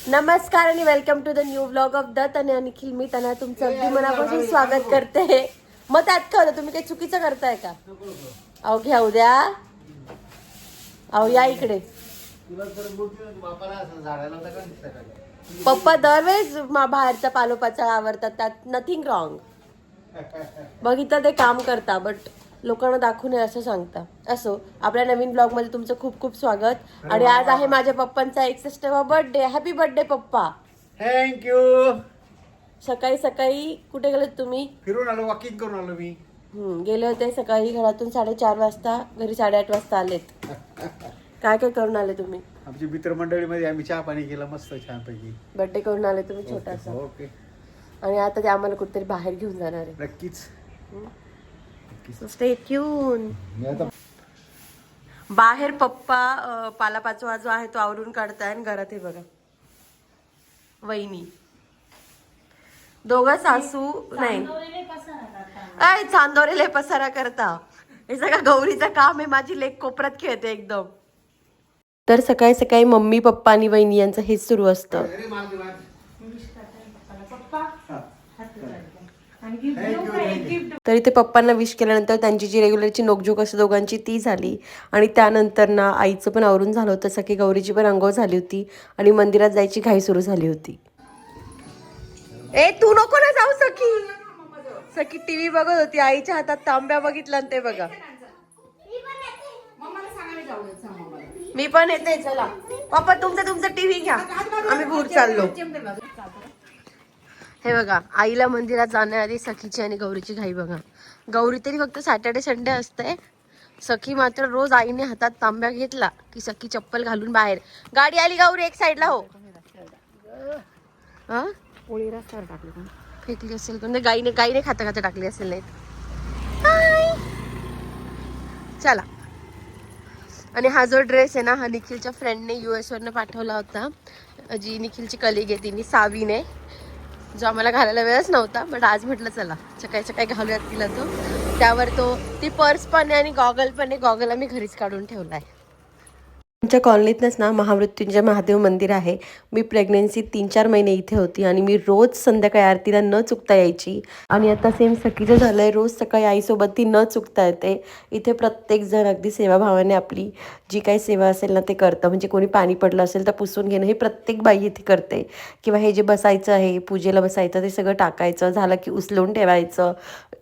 नमस्कार आणि welcome to the new vlog of Datta आणि निखिल. मी त्यांना तुमचं अगदी मनापासून स्वागत करते. मग त्यात काय होतं, तुम्ही काही चुकीचं करताय का? अहो घ्या उद्या, अहो या इकडे. पप्पा दरवेळेस बाहेरचा पालोपाचा आवडतात, त्यात नथिंग रॉंग. बघितलं ते काम करता, बट लोकांना दाखवू नये असं सांगता. असो, आपल्या नवीन ब्लॉग मध्ये तुमचं खूप खूप स्वागत. आणि आज आहे माझ्या पप्पांचा 61वा बर्थडे. हॅपी बर्थडे पप्पा. थँक्यू. सकाळी सकाळी कुठे गेलेत तुम्ही? फिरून आलो, वॉकिंग करून आलो मी. गेले होते सकाळी घरातून 4:30 वाजता, घरी 8:30 वाजता आलेत. काय काय करून आले तुम्ही? आमची मित्रमंडळीमध्ये आम्ही चहा पाणी केलं मस्त छानपैकी. बर्थडे करून आले तुम्ही छोटासा. ओके. आणि आता ते आम्हाला कुठेतरी बाहेर घेऊन जाणार आहे. नक्कीच. Stay tune. बाहेर पप्पा पालापाचोळा जो आहे तो आवरून काढताय आणि घरात हे बघा वहिनी दोघं सासू नाही काय चांदोरेले पसारा करता. हे सगळं गौरीचं काम आहे. माझी लेक कोपऱ्यात खेळते एकदम. तर सकाळी सकाळी मम्मी पप्पा आणि वहिनी यांचं हेच सुरू असतं. तरी ते पप्पांना विश केल्यानंतर त्यांची जी रेग्युलरची नोकझोक असते दोघांची ती झाली. आणि त्यानंतर ना आईचं पण आवरून झालं होतं. सखी गौरीची पण अंघोळ झाली होती आणि मंदिरात जायची घाई सुरू झाली होती. ए तू नको ना जाऊ सखी. सखी टीव्ही बघत होती, आईच्या हातात तांब्या बघितला ते बघा. मी पण येते. चला पप्पा तुमचं टीव्ही घ्या, आम्ही भूर चाललो. हे बघा आईला मंदिरात जाण्याआधी सखीची आणि गौरीची घाई बघा. गौरी तरी फक्त सॅटर्डे संडे असते, सखी मात्र रोज आईने हातात तांब्या घेतला की सखी चप्पल घालून बाहेर. गाडी आली गौरी एक साईडला हो. पोळी रस्त्यावर टाकली फेकली असेल म्हणजे गाईने खाता खाता टाकली असेल. नाही चला. आणि हा जो ड्रेस आहे ना हा निखिलच्या फ्रेंडने US वरनं पाठवला होता. जी निखिलची कलिग आहे तिने सावीने, जो आम्हाला घालायला वेळच नव्हता. बट आज म्हटलं चला सकाळी सकाळी घालूयात तिला तो. त्यावर ती पर्स पण आहे आणि गॉगल पण आहे. गॉगल आम्ही घरीच काढून ठेवला आहे. आमच्या कॉलनीतच ना महामृत्युंजय महादेव मंदिर आहे. मी प्रेग्नेन्सी 3-4 महिने इथे होती आणि मी रोज संध्याकाळी आरतीला न चुकता यायची. आणि आता सेम सखीचं झालं आहे, रोज सकाळी आईसोबत ती न चुकता येते. इथे प्रत्येकजण अगदी सेवाभावाने आपली जी काही सेवा असेल ना ते करतं. म्हणजे कोणी पाणी पडलं असेल तर पुसून घेणं हे प्रत्येक बाई इथे करते. किंवा हे जे बसायचं आहे पूजेला बसायचं ते सगळं टाकायचं, झालं की उचलून ठेवायचं.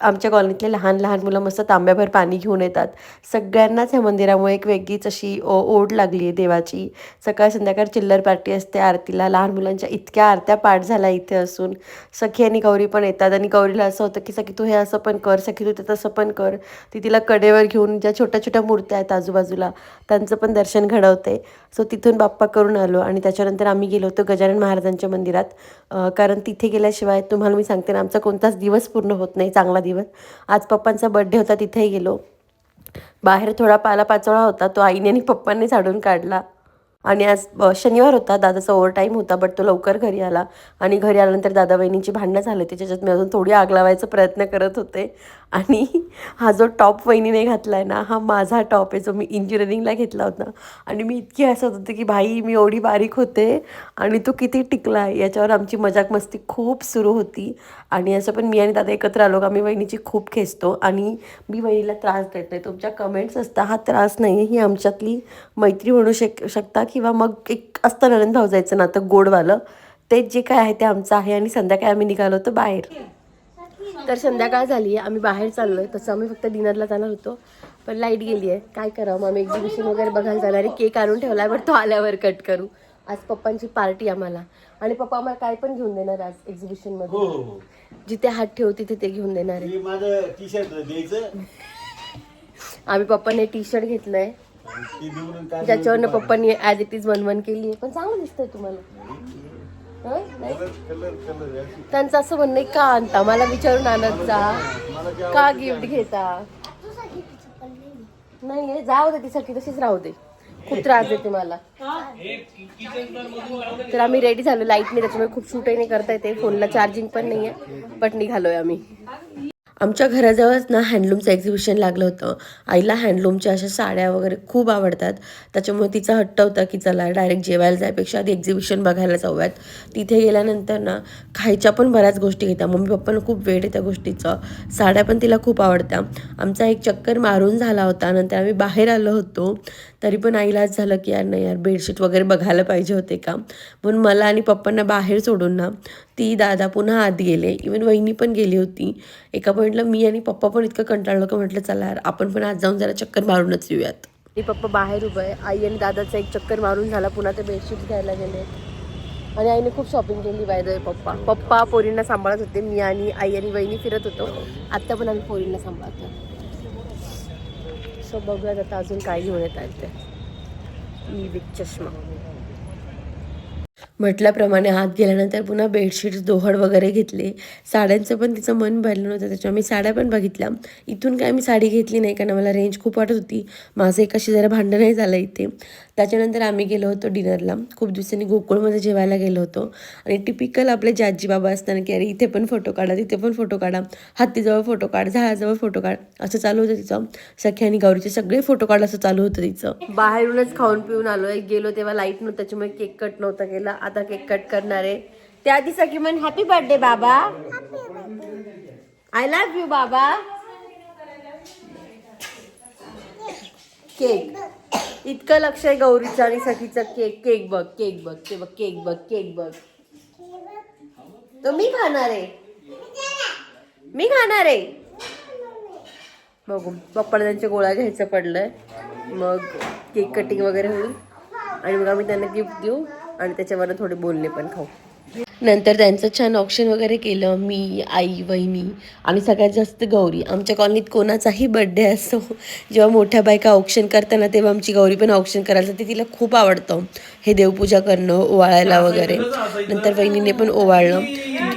आमच्या कॉलनीतले लहान लहान मुलं मस्त तांब्याभर पाणी घेऊन येतात. सगळ्यांनाच ह्या मंदिरामुळे एक वेगळीच अशी ओढ लागली आहे देवाची. सकाळ संध्याकाळ चिल्लर पार्टी असते आरतीला. लहान मुलांच्या इतक्या आरत्या पाठ झाल्या इथे असून. सखी आणि गौरी पण येतात आणि गौरीला असं होतं की सखी तू हे असं पण कर, सखी तू ते तसं पण कर. ती तिला कडेवर घेऊन ज्या छोट्या छोट्या मूर्त्या आहेत आजूबाजूला त्यांचं पण दर्शन घडवते. सो तिथून बाप्पा करून आलो आणि त्याच्यानंतर आम्ही गेलो होतो गजानन महाराजांच्या मंदिरात. कारण तिथे गेल्याशिवाय तुम्हाला मी सांगते ना आमचा कोणताच दिवस पूर्ण होत नाही चांगला दिवस. आज पप्पांचा बर्थडे होता, तिथेही गेलो. बाहेर थोडा पालापाचोळा होता, तो आईने आणि पप्पांनी झाडून काढला. आणि आज शनिवार होता, दादाचा ओव्हरटाईम होता, बट तो लवकर घरी आला. आणि घरी आल्यानंतर दादा बहिणींची भांडणं झाली, त्याच्यात मी अजून थोडी आग लावायचा प्रयत्न करत होते. आणि हा जो टॉप वहिनीने घातला आहे ना हा माझा टॉप आहे, जो मी इंजिनिअरिंगला घेतला होता. आणि मी इतकी हसत होते की भाई मी एवढी बारीक होते आणि तो किती टिकला आहे. याच्यावर आमची मजाक मस्ती खूप सुरू होती. आणि असं पण मी आणि दादा एकत्र आलो का मी वहिनीची खूप खेचतो आणि मी वहिनीला त्रास देत नाही. तुमच्या कमेंट्स असता हा त्रास नाही आहे, ही आमच्यातली मैत्री म्हणू शकता. किंवा मग एक असतं ननंद भाऊजायचं नातं गोडवालं, ते जे काय आहे ते आमचं आहे. आणि संध्याकाळी आम्ही निघालो होतो बाहेर. तर संध्याकाळ झाली आहे, आम्ही बाहेर चाललो आहे. तसं आम्ही फक्त डिनरला जाणार होतो पण लाईट गेली आहे. काय करावं मग आम्ही एक्झिबिशन वगैरे बघायला जाणार आहे. केक आणून ठेवला आहे बट तो आल्यावर कट करू. आज पप्पांची पार्टी आम्हाला. आणि पप्पा आम्हाला काय पण घेऊन देणार आज एक्झिबिशनमध्ये. जिथे हात ठेवू तिथे ते घेऊन देणार आहे. माझं टी-शर्ट द्यायचं. आम्ही पप्पाने टी-शर्ट घेतलंय ज्याच्यावरनं पप्पांनी ॲज इट इज बनवून केली आहे. पण चांगलं दिसतंय तुम्हाला. त्यांचं असं म्हणणं आहे का आणता, मला विचारून आणत जा, का गिफ्ट घेता. नाही जाऊ दे, ती सखी तशीच राहू दे, खूप त्रास देते मला. तर आम्ही रेडी झालो, लाईट नाही त्याच्यामुळे खूप शूटही नाही करता येते, फोनला चार्जिंग पण नाही आहे, बट निघालोय आम्ही. आमच्या घराजवळच ना हँडलूमचं एक्झिबिशन लागलं होतं. आईला हँडलूमच्या अशा साड्या वगैरे खूप आवडतात. त्याच्यामुळे तिचा हट्ट होता की चला डायरेक्ट जेवायला जायपेक्षा आधी एक्झिबिशन बघायला जाऊयात. तिथे गेल्यानंतर ना खायच्या पण बऱ्याच गोष्टी घेतात. मम्मी पप्पांना खूप वेड आहे त्या गोष्टीचं. साड्या पण तिला खूप आवडत्या. आमचा एक चक्कर मारून झाला होता. नंतर आम्ही बाहेर आलो होतो. तरी पण आईला आज झालं की यार नाही यार बेडशीट वगैरे बघायला पाहिजे होते का. म्हणून मला आणि पप्पांना बाहेर सोडून ना ती दादा पुन्हा आत गेले. इवन वहिनी पण गेली होती. एका पॉईंटला मी आणि पप्पा पण इतकं कंटाळलो का म्हटलं चला यार आपण पण आज जाऊन जरा चक्कर मारूनच येऊयात. मी पप्पा बाहेर उभं आहे. आई आणि दादाचा एक चक्कर मारून झाला. पुन्हा ते बेडशीट घ्यायला गेले आणि आईने खूप शॉपिंग केली. बाय द वे पप्पा पोरींना सांभाळत होते. मी आणि आई आणि वहिनी फिरत होतो. आत्ता पण आम्ही पोरींना सांभाळतो. सो बघूयात आता अजून काय घेऊन येत आहेत ते. मी विथ चष्मा म्हटल्याप्रमाणे आत गेल्यानंतर पुन्हा बेडशीट्स दोहड वगैरे घेतले. साड्यांचं पण तिचं मन भरलं नव्हतं त्याच्यामुळे मी साड्या पण बघितल्या. इथून काय मी साडी घेतली नाही कारण मला रेंज खूप वाटत होती. माझं एकाशी जरा भांडण नाही झालं इथे. त्याच्यानंतर आम्ही गेलो होतो डिनरला. खूप दिवसांनी गोकुळमध्ये जेवायला गेलो होतो आणि टिपिकल आपले जे आजी बाबा असताना की अरे इथे पण फोटो काढा तिथे पण फोटो काढा, हत्तीजवळ फोटो काढ, झाडाजवळ फोटो काढ असं चालू होतं तिचं. सख्या आणि गौरीचे सगळे फोटो काढ असं चालू होतं तिचं. बाहेरूनच खाऊन पिऊन आलोय. गेलो तेव्हा लाईट नव्हतं त्याच्यामुळे केक कट नव्हता केला. आता केक कट करणार आहे. त्या आधी सखी म्हण हॅपी बर्थडे बाबा, आय लव्ह यू बाबा. केक इतकं लक्ष आहे गौरीचं आणि सखीचं. केक बघ केक बघ ते बघ केक बघ केक बघ. तो मी खाणार आहे. बघू पप्पाला त्यांच्या गोळ्या घ्यायचं पडलंय. मग केक कटिंग वगैरे होईल आणि मग आम्ही त्यांना गिफ्ट देऊ आणि त्याच्यावर थोडे बोलणे पण खाऊ. नंतर त्यांचं छान ऑप्शन वगैरे केलं. मी, आई, वहिनी आणि सगळ्यात जास्त गौरी. आमच्या कॉलनीत कोणाचाही बड्डे असतो जेव्हा मोठ्या बायका औक्षण करताना तेव्हा आमची गौरी पण औक्षण करायला जाते. तिला खूप आवडतं हे देवपूजा करणं, ओवाळायला वगैरे. नंतर वहिनीने पण ओवाळलं.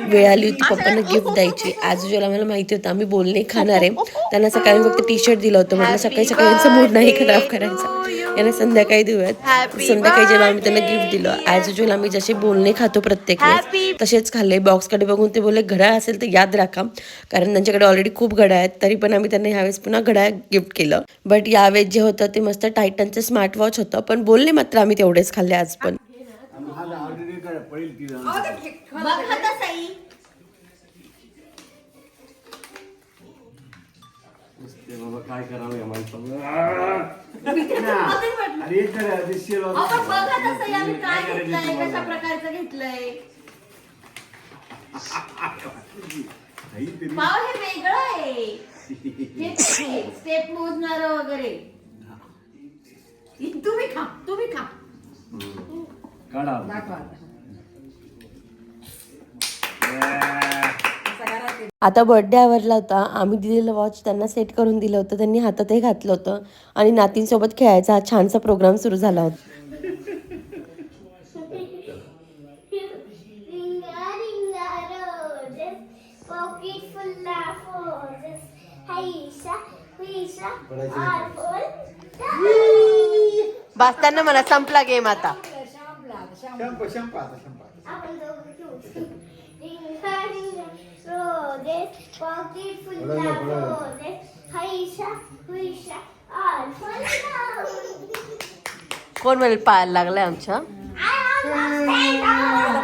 वेळ आली होती पप्पांना गिफ्ट द्यायची. ॲज युजल आम्हाला माहिती होतं आम्ही बोलणे खाणार आहे. त्यांना सकाळी फक्त टी शर्ट दिलं होतं. म्हटलं सकाळी यांचा मूड नाही खराब करायचा, यांना संध्याकाळी देऊयात. संध्याकाळी जेव्हा आम्ही त्यांना गिफ्ट दिलं ॲज युजल आम्ही जसे बोलणे खातो प्रत्येक वेळेस तसेच खाल्ले. बॉक्सकडे बघून ते बोलले घड्याळ असेल तर याद राखा, कारण त्यांच्याकडे ऑलरेडी खूप घड्याळ आहेत. तरी पण आम्ही त्यांना ह्यावेळेस पुन्हा घड्याळ गिफ्ट केलं. बट यावेळेस जे होतं ते मस्त टायटनचं स्मार्ट वॉच होतं. पण बोलले मात्र आम्ही तेवढेच खाल्ले आज पण. काय करावं या माणसाला. कशा प्रकारचं घेतलंय हे वेगळं आहे. स्टेप मोजणार वगैरे. तुम्ही खा काढा. आता बर्थडे आवरला होता. आम्ही दिलेलं वॉच त्यांना सेट करून दिलं होतं. त्यांनी हातातही घातलं होतं आणि नातींसोबत खेळायचा हा छानसा प्रोग्राम सुरू झाला होता. बसताना मला संपला गेम आता. कोण मला पाहायला लागलाय आमच्या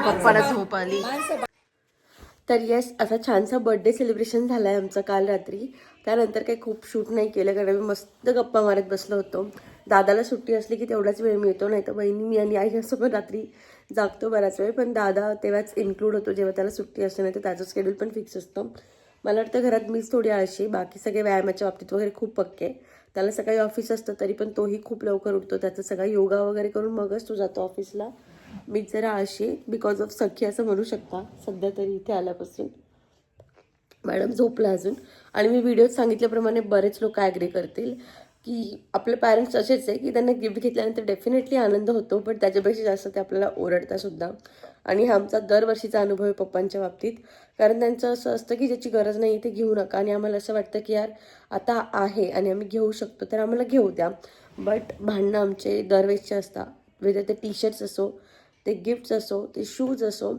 पप्पाला झोप आली. तर येस असा छानसा बर्थडे सेलिब्रेशन झाला आहे आमचा काल रात्री. त्यानंतर काही खूप शूट नाही केलं कारण आम्ही मस्त गप्पा मारत बसलो होतो. दादाला सुट्टी असली की तेवढाच वेळ मिळतो, नाही तर बहिणी मी आणि आई असं पण रात्री जागतो बराच वेळ. पण दादा तेव्हाच इन्क्लूड होतो जेव्हा त्याला सुट्टी असते, नाही तर त्याचं शेड्यूल पण फिक्स असतं. मला वाटतं घरात मीच थोडी आळशी, बाकी सगळे व्यायामाच्या बाबतीत वगैरे खूप पक्के. त्याला सकाळी ऑफिस असतं तरी पण तोही खूप लवकर उठतो. त्याचा सगळा योगा वगैरे करून मगच तो जातो ऑफिसला. मीच जरा आळशी बिकॉज ऑफ सखी असं म्हणू शकता. सध्या तरी इथे आल्यापासून मॅडम झोपला अजून. आणि मी व्हिडिओत सांगितल्याप्रमाणे बरेच लोक ॲग्री करतील की आपले पॅरेंट्स असेच आहे की त्यांना गिफ्ट घेतल्यानंतर डेफिनेटली आनंद होतो, पण त्याच्यापेक्षा जास्त ते आपल्याला ओरडतासुद्धा. आणि हा आमचा दरवर्षीचा अनुभव आहे पप्पांच्या बाबतीत. कारण त्यांचं असं असतं की ज्याची गरज नाही ते घेऊ नका, आणि आम्हाला असं वाटतं की यार आता आहे आणि आम्ही घेऊ शकतो तर आम्हाला घेऊ द्या. बट भांडणं आमचे दरवेळेसचे असतात. वेदर ते टी शर्ट्स असो, ते गिफ्ट्स असो, ते शूज असो.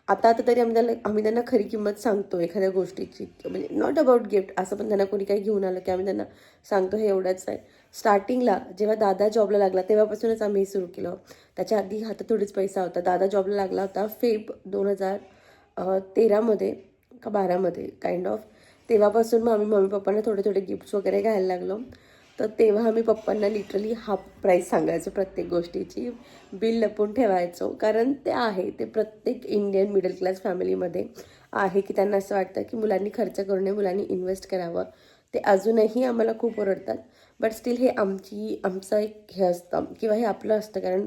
आता तरी आम्ही त्यांना खरी किंमत सांगतो एखाद्या गोष्टीची, म्हणजे नॉट अबाउट गिफ्ट असं, पण त्यांना कोणी काही घेऊन आलं की आम्ही त्यांना सांगतो हे एवढंच आहे. स्टार्टिंगला जेव्हा दादा जॉबला लागला तेव्हापासूनच आम्ही हे सुरू केलं. त्याच्या आधी हातात थोडीच पैसा होता. दादा जॉबला लागला होता फेब 2013 का 12 काइंड ऑफ. तेव्हापासून मग आम्ही मम्मी पप्पांना थोडे थोडे गिफ्ट्स वगैरे घ्यायला लागलो. तर तेव्हा आम्ही पप्पांना लिटरली हाफ प्राईस सांगायचो प्रत्येक गोष्टीची, बिल लपून ठेवायचो. कारण ते आहे, ते प्रत्येक इंडियन मिडल क्लास फॅमिलीमध्ये आहे की त्यांना असं वाटतं की मुलांनी खर्च करू नये, मुलांनी इन्व्हेस्ट करावं. ते अजूनही आम्हाला खूप ओरडतात, बट स्टील हे आमचं एक हे असतं किंवा हे आपलं असतं. कारण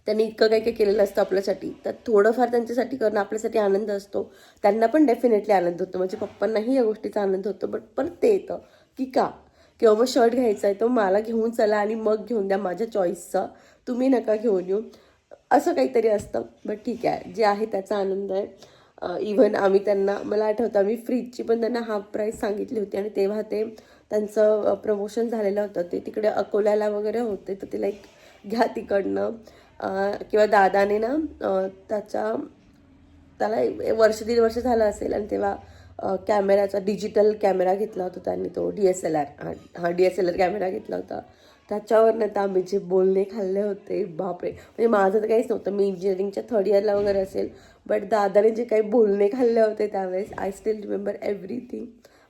त्यांनी इतकं काही काही केलेलं असतं आपल्यासाठी, तर थोडंफार त्यांच्यासाठी करणं आपल्यासाठी आनंद असतो. त्यांना पण डेफिनेटली आनंद होतो, म्हणजे पप्पांनाही या गोष्टीचा आनंद होतो. बट परत ते येतं की का, किंवा मग शर्ट घ्यायचा आहे तो मला घेऊन चला आणि मग घेऊन द्या माझ्या चॉईसचा, तुम्ही नका घेऊन येऊ, असं काहीतरी असतं. बट ठीक आहे, जे आहे त्याचा आनंद आहे. इव्हन आम्ही त्यांना, मला आठवतं आम्ही फ्रीजची पण त्यांना हाफ प्राईस सांगितली होती. आणि तेव्हा ते त्यांचं प्रमोशन झालेलं होतं, ते तिकडे अकोल्याला वगैरे होते, तर ते लाईक घ्या तिकडनं. किंवा दादाने ना त्याला वर्ष 1.5 वर्ष झालं असेल, आणि तेव्हा कॅमेराचा डिजिटल कॅमेरा घेतला होता त्यांनी, तो DSLR DSLR कॅमेरा घेतला होता. त्याच्यावरनं तर आम्ही जे बोलणे खाल्ले होते बापरे, म्हणजे माझं तर काहीच नव्हतं, मी इंजिनिअरिंगच्या 3rd इयरला वगैरे असेल, बट दादाने जे काही बोलणे खाल्ले होते त्यावेळेस I still remember everything.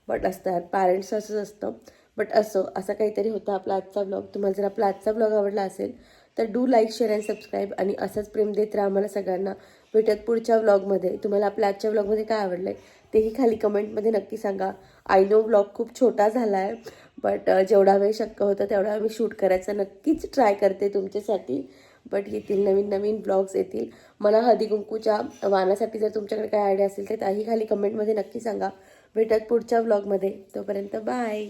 But असतं यार, पॅरेंट्स असंच असतं. बट असं काहीतरी होतं आपला आजचा ब्लॉग. तुम्हाला जर आपला आजचा ब्लॉग आवडला असेल तर do like, share and subscribe, आणि असंच प्रेम देत राहा आम्हाला सगळ्यांना. भेटत पुढच्या व्लॉगमध्ये. तुम्हाला आपल्या आजच्या व्लॉगमध्ये काय आवडलं आहे तेही खाली कमेंटमध्ये नक्की सांगा. आय नो व्लॉग खूप छोटा झाला आहे, बट जेवढा वेळ शक्य होतं तेवढा मी शूट करायचा नक्कीच ट्राय करते तुमच्यासाठी. बट येतील नवीन नवीन ब्लॉग्स येतील. मला हळदी कुंकूच्या वाणासाठी जर तुमच्याकडे काय आयडिया असेल तर त्याही खाली कमेंटमध्ये नक्की सांगा. भेटत पुढच्या व्लॉगमध्ये. तोपर्यंत बाय.